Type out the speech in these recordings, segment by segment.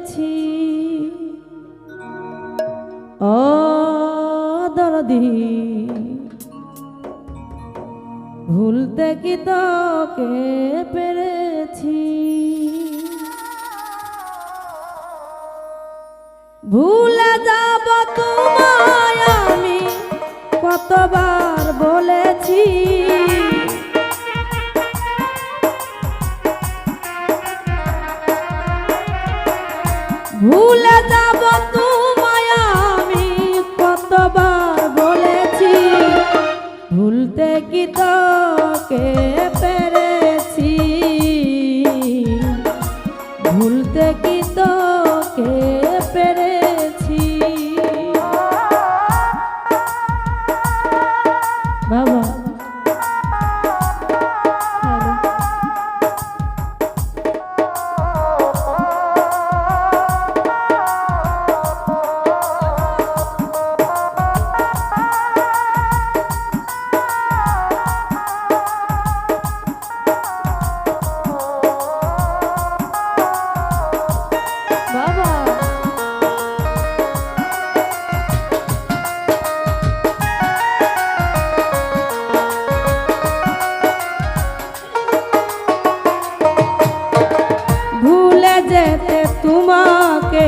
পেরেছি দরদি ভুলতে কি তোকে পেরেছি ভুলে যাব তোমায় আমি কতবার বলেছি ভুলে যাব তোমায় আমি কতবার বলেছি ভুলতে কি তোকে পেরেছি ভুলতে কি তোকে পেরেছি বাবা তোমাকে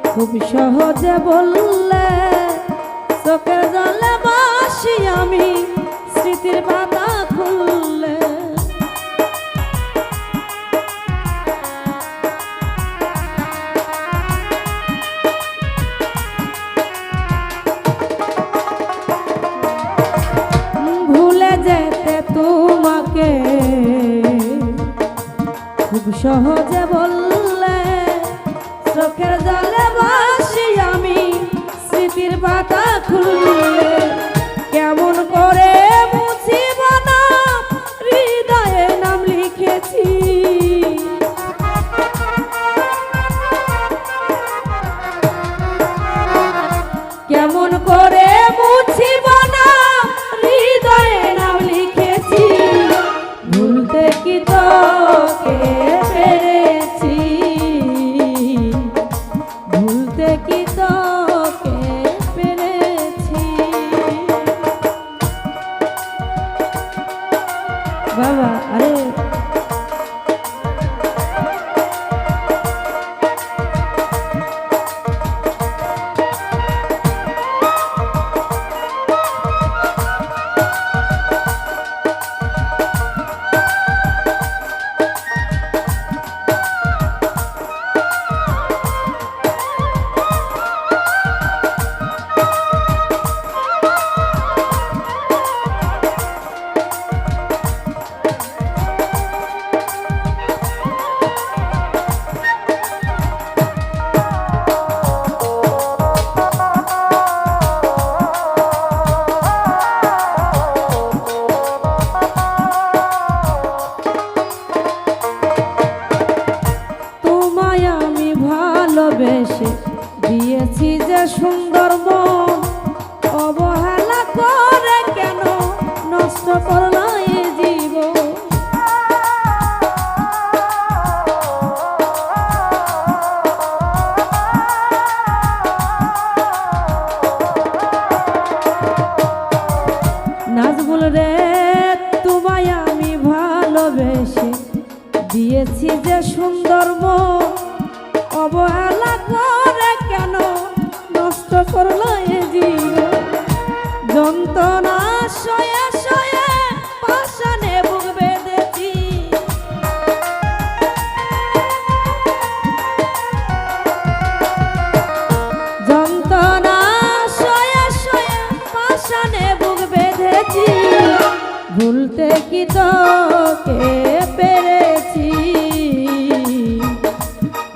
খুব সহজে বললে চোখের জলে বাসি আমি স্মৃতির পাতা খুললে ভুলে যেতে তোমাকে খুব সহজে বললে চোখের জলে বাসি আমি স্মৃতির পাতা খুললে কেমন করে মুছিব না হৃদয়ে নাম লিখেছি কেমন করে মুছিব না হৃদয়ে নাম লিখেছি ভুলতে কি তোকে পেরেছি ভুলতে কি তোকে পেরেছি বাবা আরে ভালোবেসে দিয়েছি যে সুন্দর মন অবহেলা করে কেন নষ্ট করল এ জীবন নাজবুল রে তোমায় আমি ভালোবেসে দিয়েছি যে সুন্দর মন অবহেলা করে কেন নষ্ট করলো এ জীবন যন্ত্রণা সয়ে সয়ে পাষাণে বুক বেঁধেছি যন্ত্রণা সয়ে সয়ে পাষাণে বুক বেঁধেছি ভুলতে কি তোকে পেরেছি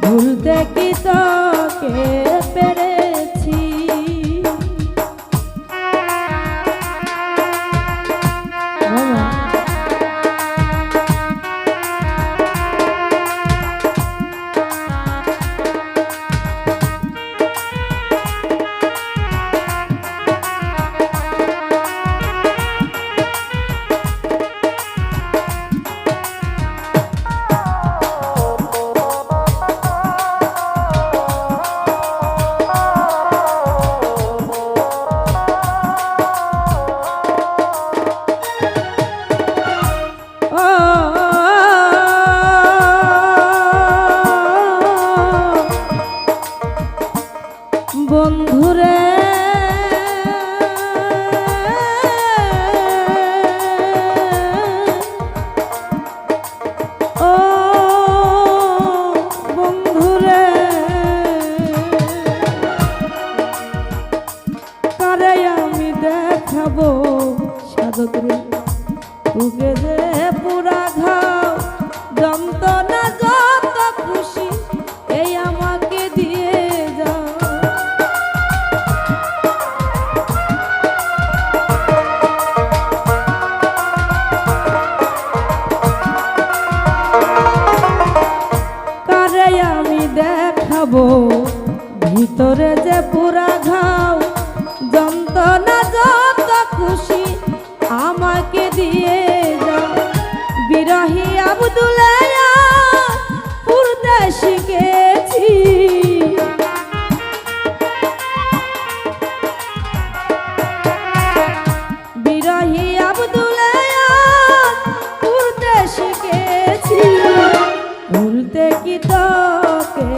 ভুলতে কি তোকে পেরেছি তবু ভিতরে যে পুরা ঘাও, যন্ত্রণা যত খুশি আমাকে দিয়ে যাও। বিরহী আব্দুল্লাহ পুরতে শিখেছি, বিরহী আব্দুল্লাহ পুরতে শিখেছি। ভুলতে কি তোকে